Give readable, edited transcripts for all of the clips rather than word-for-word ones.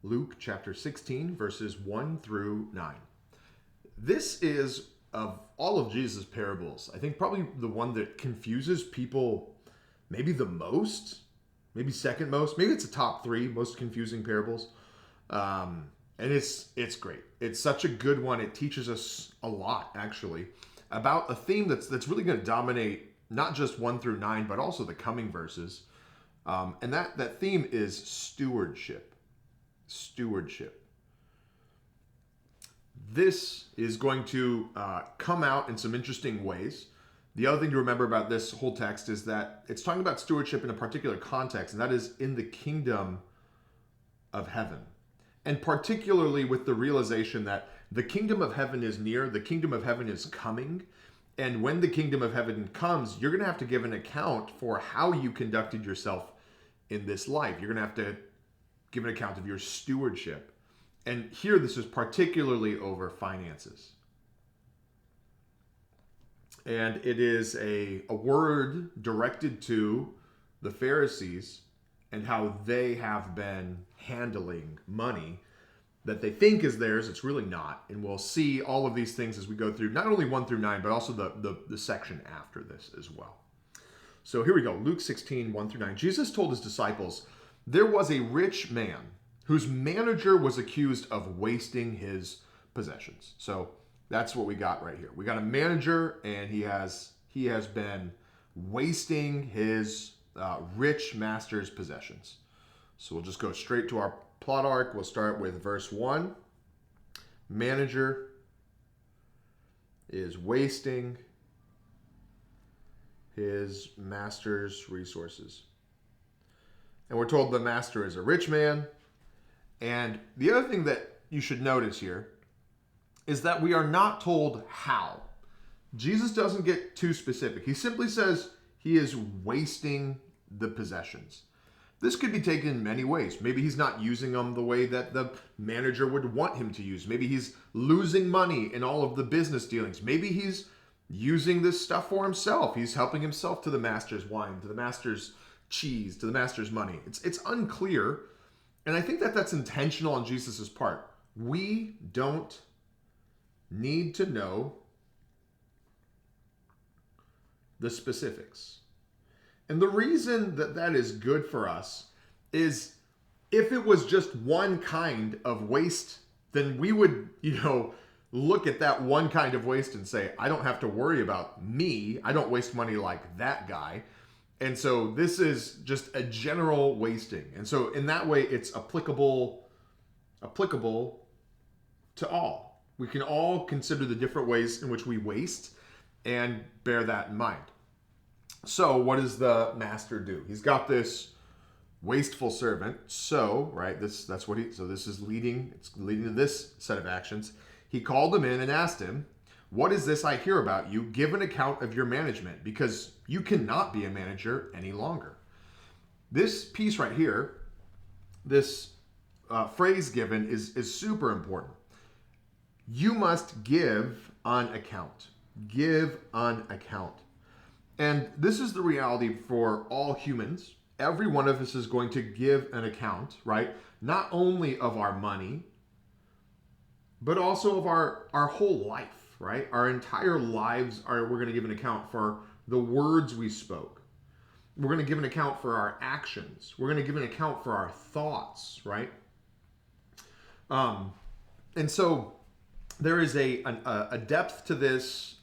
Luke chapter 16, verses 1 through 9. This is, of all of Jesus' parables, I think probably the one that confuses people maybe the most, maybe second most. Maybe it's a top three most confusing parables. And it's great. It's such a good one. It teaches us a lot, actually, about a theme that's really going to dominate not just 1 through 9, but also the coming verses. And that theme is stewardship. Stewardship. This is going to come out in some interesting ways. The other thing to remember about this whole text is that it's talking about stewardship in a particular context, and that is in the kingdom of heaven. And particularly with the realization that the kingdom of heaven is near, the kingdom of heaven is coming. And when the kingdom of heaven comes, you're going to have to give an account for how you conducted yourself in this life. You're going to have to give an account of your stewardship. And here, this is particularly over finances. And it is a word directed to the Pharisees and how they have been handling money that they think is theirs. It's really not. And we'll see all of these things as we go through, not only 1 through 9, but also the section after this as well. So here we go. Luke 16, 1 through 9. Jesus told his disciples, there was a rich man whose manager was accused of wasting his possessions. So that's what we got right here. We got a manager, and he has been wasting his rich master's possessions. So we'll just go straight to our plot arc. We'll start with verse 1. Manager is wasting his master's resources. And we're told the master is a rich man. And the other thing that you should notice here is that we are not told how. Jesus doesn't get too specific. He simply says he is wasting the possessions. This could be taken in many ways. Maybe he's not using them the way that the manager would want him to use. Maybe he's losing money in all of the business dealings. Maybe he's using this stuff for himself. He's helping himself to the master's wine, to the master's cheese, to the master's money. It's unclear. And I think that that's intentional on Jesus's part. We don't need to know the specifics. And the reason that that is good for us is if it was just one kind of waste, then we would, look at that one kind of waste and say, I don't have to worry about me. I don't waste money like that guy. And so this is just a general wasting. And so in that way, it's applicable to all. We can all consider the different ways in which we waste and bear that in mind. So what does the master do? He's got this wasteful servant. So, right, this is leading to this set of actions. He called him in and asked him, what is this I hear about you? Give an account of your management, because you cannot be a manager any longer. This piece right here, this phrase given is super important. You must give an account. Give an account. And this is the reality for all humans. Every one of us is going to give an account, right? Not only of our money, but also of our whole life, right? Our entire lives we're going to give an account for the words we spoke. We're going to give an account for our actions. We're going to give an account for our thoughts, right? And so there is a depth to this,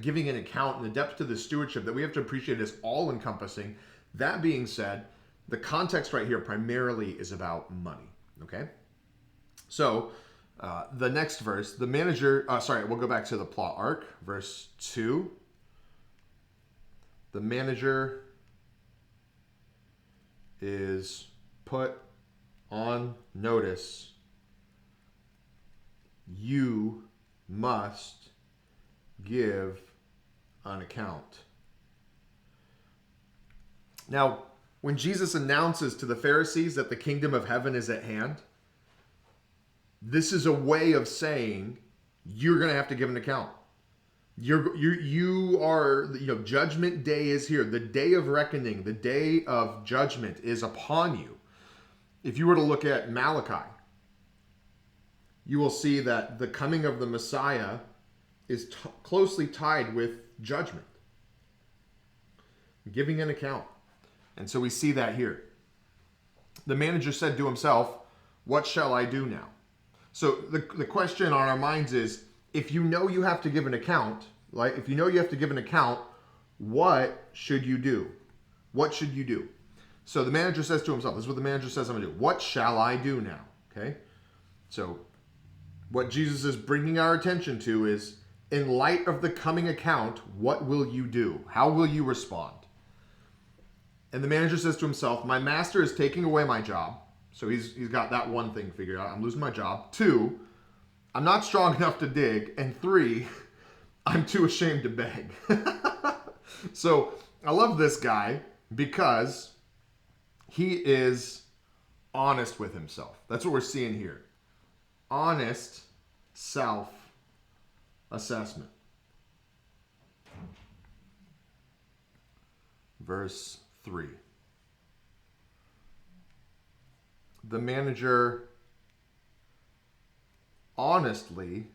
giving an account, and a depth to this stewardship that we have to appreciate as all-encompassing. That being said, the context right here primarily is about money, okay? So the next verse, the manager, we'll go back to the plot arc, verse 2. The manager is put on notice. You must give an account. Now, when Jesus announces to the Pharisees that the kingdom of heaven is at hand, this is a way of saying you're going to have to give an account. You are, judgment day is here. The day of reckoning, the day of judgment is upon you. If you were to look at Malachi, you will see that the coming of the Messiah is closely tied with judgment, giving an account. And so we see that here. The manager said to himself, "What shall I do now?" So the question on our minds is, if you know you have to give an account, like if you know you have to give an account, what should you do? What should you do? So the manager says to himself, this is what the manager says I'm going to do. What shall I do now? Okay? So what Jesus is bringing our attention to is, in light of the coming account, what will you do? How will you respond? And the manager says to himself, my master is taking away my job. So he's got that one thing figured out. I'm losing my job. 2, I'm not strong enough to dig. And 3, I'm too ashamed to beg. So I love this guy because he is honest with himself. That's what we're seeing here. Honest self-assessment. Verse 3. The manager honestly,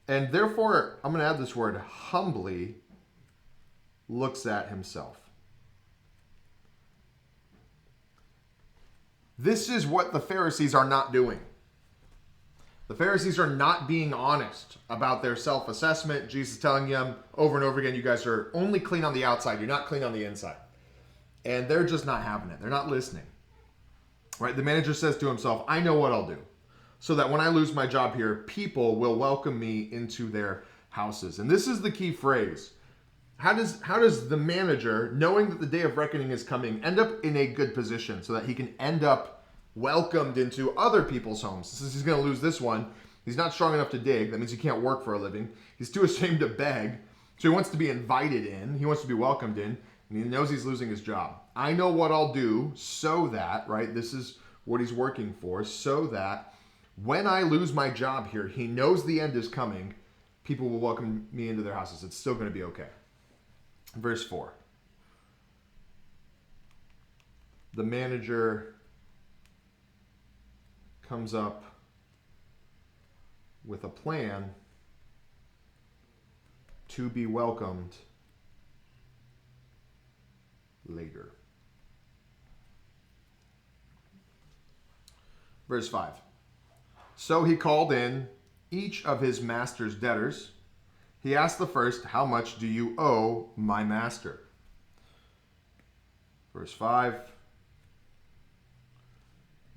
and therefore, I'm going to add this word, humbly, looks at himself. This is what the Pharisees are not doing. The Pharisees are not being honest about their self-assessment. Jesus is telling them over and over again, you guys are only clean on the outside. You're not clean on the inside. And they're just not having it. They're not listening. Right? The manager says to himself, I know what I'll do, so that when I lose my job here, people will welcome me into their houses. And this is the key phrase. How does the manager, knowing that the day of reckoning is coming, end up in a good position so that he can end up welcomed into other people's homes? Since he's going to lose this one, he's not strong enough to dig. That means he can't work for a living. He's too ashamed to beg. So he wants to be invited in. He wants to be welcomed in. And he knows he's losing his job. I know what I'll do so that, right, this is what he's working for, so that when I lose my job here, he knows the end is coming, people will welcome me into their houses. It's still going to be okay. Verse 4. The manager comes up with a plan to be welcomed later. Verse 5. So he called in each of his master's debtors. He asked the first, how much do you owe my master? Verse 5.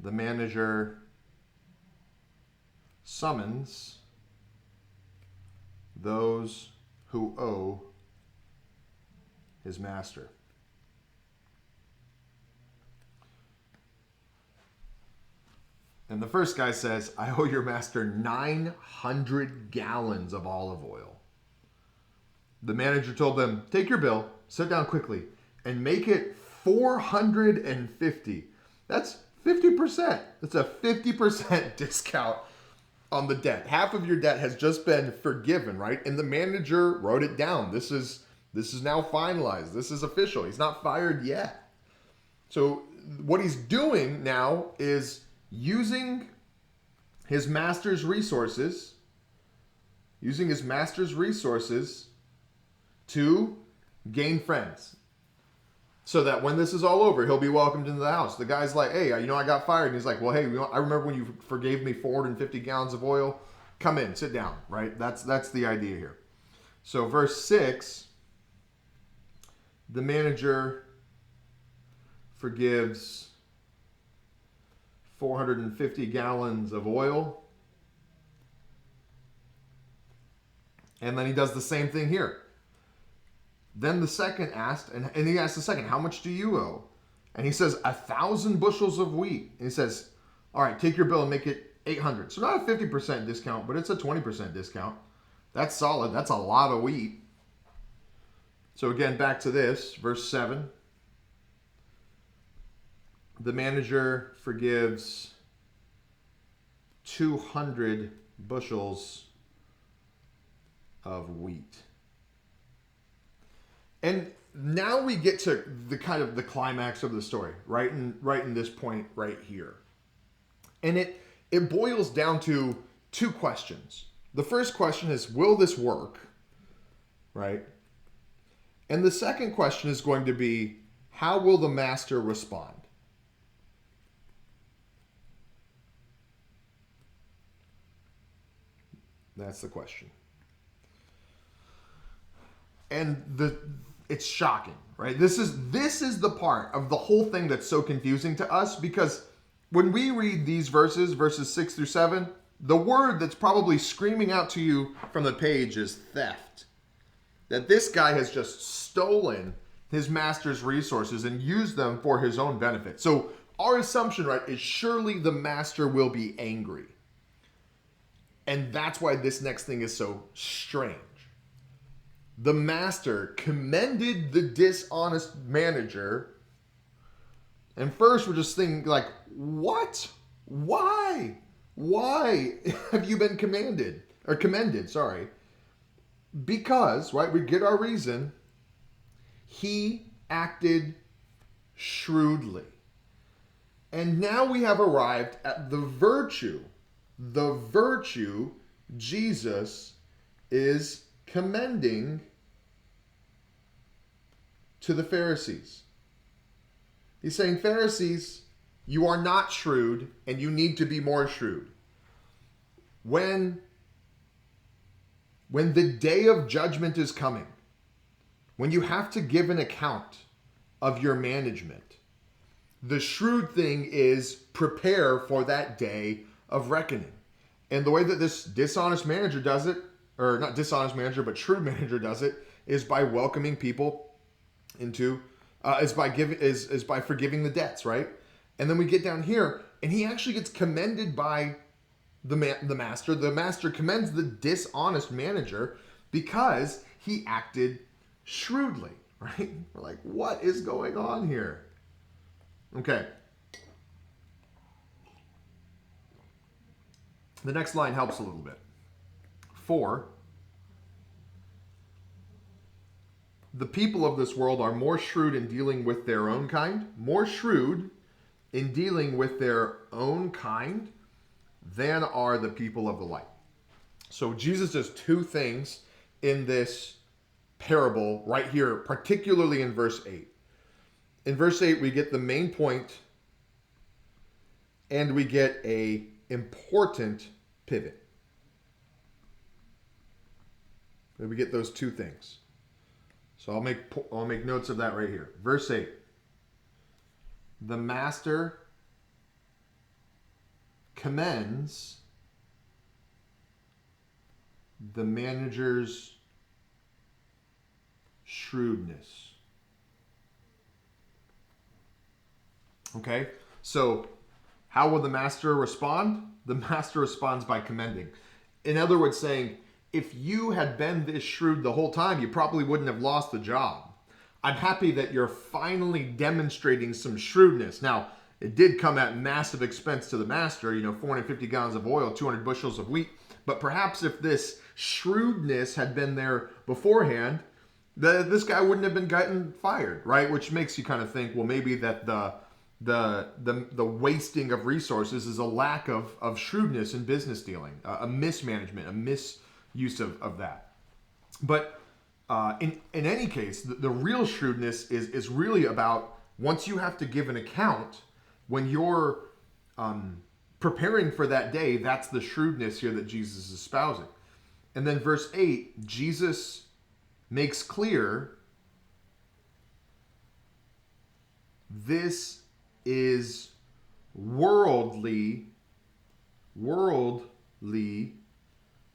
The manager summons those who owe his master. And the first guy says, I owe your master 900 gallons of olive oil. The manager told them, take your bill, sit down quickly, and make it 450. That's 50%. That's a 50% discount on the debt. Half of your debt has just been forgiven, right? And the manager wrote it down. This is now finalized. This is official. He's not fired yet. So what he's doing now is using his master's resources, to gain friends. So that when this is all over, he'll be welcomed into the house. The guy's like, hey, I got fired. And he's like, well, hey, I remember when you forgave me 450 gallons of oil. Come in, sit down, right? That's the idea here. So verse 6, the manager forgives 450 gallons of oil. And then he does the same thing here. Then the second asked, and he asked the second, how much do you owe? And he says, 1,000 bushels of wheat. And he says, all right, take your bill and make it 800. So not a 50% discount, but it's a 20% discount. That's solid. That's a lot of wheat. So again, back to this, verse 7. The manager forgives 200 bushels of wheat. And now we get to the kind of the climax of the story, right in this point right here. And it boils down to two questions. The first question is, will this work? Right? And the second question is going to be, how will the master respond? That's the question. And it's shocking, right? This is the part of the whole thing that's so confusing to us, because when we read these verses 6-7, the word that's probably screaming out to you from the page is theft. That this guy has just stolen his master's resources and used them for his own benefit. So our assumption, right, is surely the master will be angry. And that's why this next thing is so strange. The master commended the dishonest manager. And first we're just thinking like, what? Why? Why have you been commended? Sorry. Because, right, we get our reason. He acted shrewdly. And now we have arrived at the virtue Jesus is commending to the Pharisees. He's saying, Pharisees, you are not shrewd and you need to be more shrewd. When the day of judgment is coming, when you have to give an account of your management, the shrewd thing is prepare for that day of reckoning. And the way that this dishonest manager does it, or not dishonest manager, but shrewd manager does it, is by welcoming people into, is by forgiving the debts, right? And then we get down here, and he actually gets commended by the master. The master commends the dishonest manager because he acted shrewdly, right? We're like, what is going on here? Okay. The next line helps a little bit. 4, the people of this world are more shrewd in dealing with their own kind, than are the people of the light. So Jesus does two things in this parable right here, particularly in verse 8. In verse 8, we get the main point and we get a important pivot. We get those two things. So I'll make notes of that right here. Verse 8. The master commends the manager's shrewdness. Okay? So how will the master respond? The master responds by commending. In other words, saying, if you had been this shrewd the whole time, you probably wouldn't have lost the job. I'm happy that you're finally demonstrating some shrewdness. Now, it did come at massive expense to the master, 450 gallons of oil, 200 bushels of wheat. But perhaps if this shrewdness had been there beforehand, this guy wouldn't have been gotten fired, right? Which makes you kind of think, well, maybe that the wasting of resources is a lack of shrewdness in business dealing, a mismanagement, a misuse of that. But in any case, the real shrewdness is really about once you have to give an account, when you're preparing for that day, that's the shrewdness here that Jesus is espousing. And then verse 8, Jesus makes clear this is worldly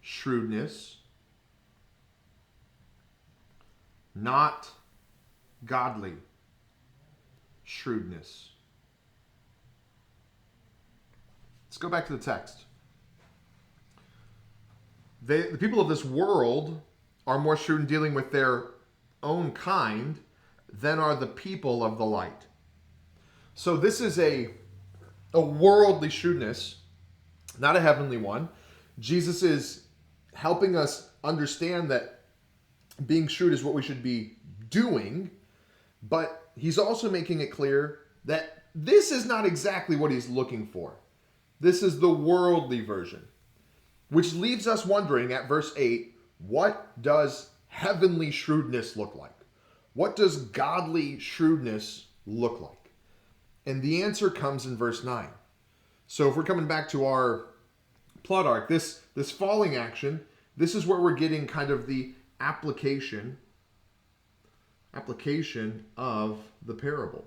shrewdness, not godly shrewdness. Let's go back to the text. The people of this world are more shrewd in dealing with their own kind than are the people of the light. So this is a worldly shrewdness, not a heavenly one. Jesus is helping us understand that being shrewd is what we should be doing, but he's also making it clear that this is not exactly what he's looking for. This is the worldly version, which leaves us wondering at verse 8, what does heavenly shrewdness look like? What does godly shrewdness look like? And the answer comes in verse 9. So if we're coming back to our plot arc, this falling action, this is where we're getting kind of the application of the parable.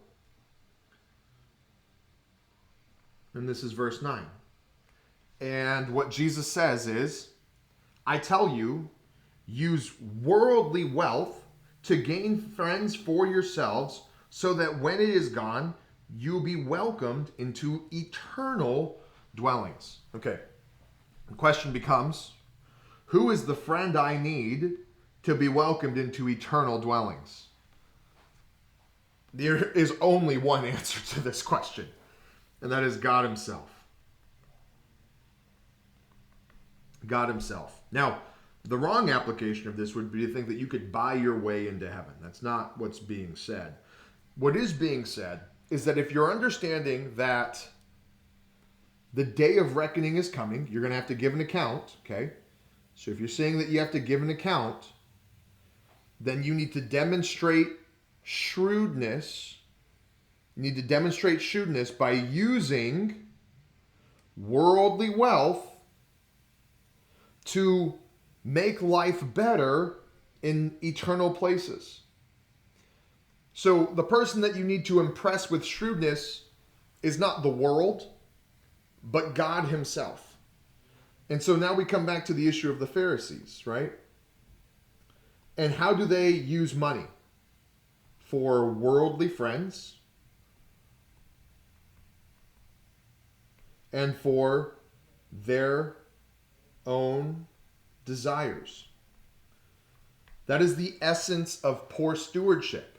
And this is verse 9. And what Jesus says is, I tell you, use worldly wealth to gain friends for yourselves, so that when it is gone, you'll be welcomed into eternal dwellings. Okay. The question becomes, who is the friend I need to be welcomed into eternal dwellings? There is only one answer to this question, and that is God himself. God himself. Now, the wrong application of this would be to think that you could buy your way into heaven. That's not what's being said. What is being said is that if you're understanding that the day of reckoning is coming, you're going to have to give an account, okay? So if you're saying that you have to give an account, then you need to demonstrate shrewdness. You need to demonstrate shrewdness by using worldly wealth to make life better in eternal places. So the person that you need to impress with shrewdness is not the world, but God himself. And so now we come back to the issue of the Pharisees, right? And how do they use money? For worldly friends and for their own desires. That is the essence of poor stewardship.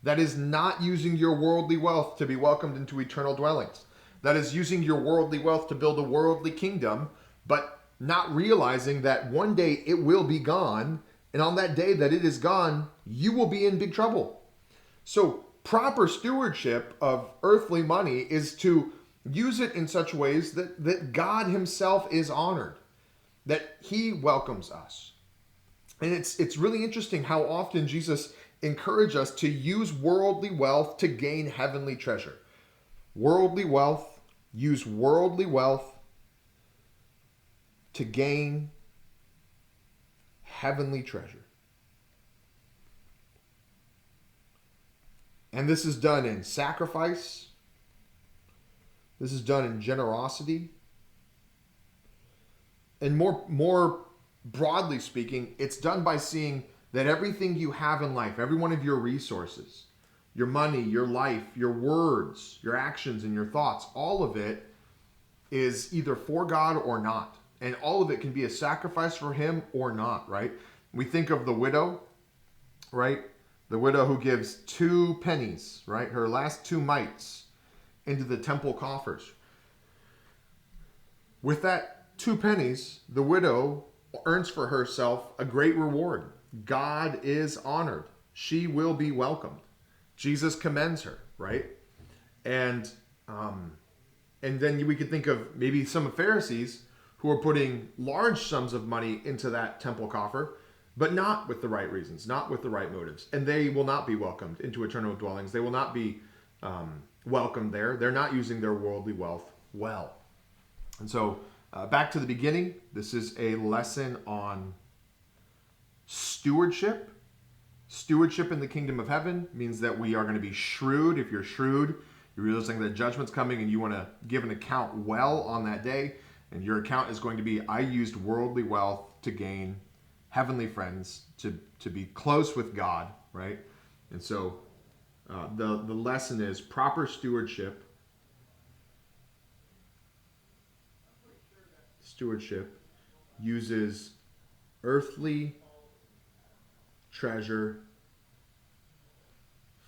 That is not using your worldly wealth to be welcomed into eternal dwellings. That is using your worldly wealth to build a worldly kingdom, but not realizing that one day it will be gone, and on that day that it is gone, you will be in big trouble. So proper stewardship of earthly money is to use it in such ways that God himself is honored, that he welcomes us. And it's really interesting how often Jesus encourages us to use worldly wealth to gain heavenly treasure. Worldly wealth, use worldly wealth to gain heavenly treasure. And this is done in sacrifice. This is done in generosity. And more broadly speaking, it's done by seeing that everything you have in life, every one of your resources, your money, your life, your words, your actions, and your thoughts, all of it is either for God or not. And all of it can be a sacrifice for him or not, right? We think of the widow, right? The widow who gives 2 pennies, right? Her last 2 mites into the temple coffers. With that 2 pennies, the widow earns for herself a great reward. God is honored. She will be welcomed. Jesus commends her, right? And then we could think of maybe some Pharisees who are putting large sums of money into that temple coffer, but not with the right reasons, not with the right motives. And they will not be welcomed into eternal dwellings. They will not be welcomed there. They're not using their worldly wealth well. And so back to the beginning, this is a lesson on stewardship. Stewardship in the kingdom of heaven means that we are going to be shrewd. If you're shrewd, you're realizing that judgment's coming and you want to give an account well on that day. And your account is going to be, I used worldly wealth to gain heavenly friends, to be close with God, right? And so the lesson is proper stewardship. Stewardship uses earthly treasure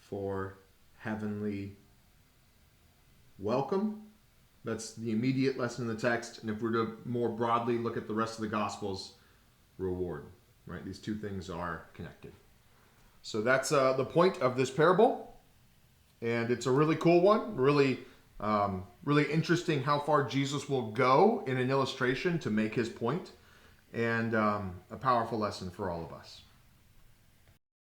for heavenly welcome. That's the immediate lesson in the text. And if we're to more broadly look at the rest of the Gospels, reward, right? These two things are connected. So that's the point of this parable. And it's a really cool one, really Really interesting how far Jesus will go in an illustration to make his point, and a powerful lesson for all of us.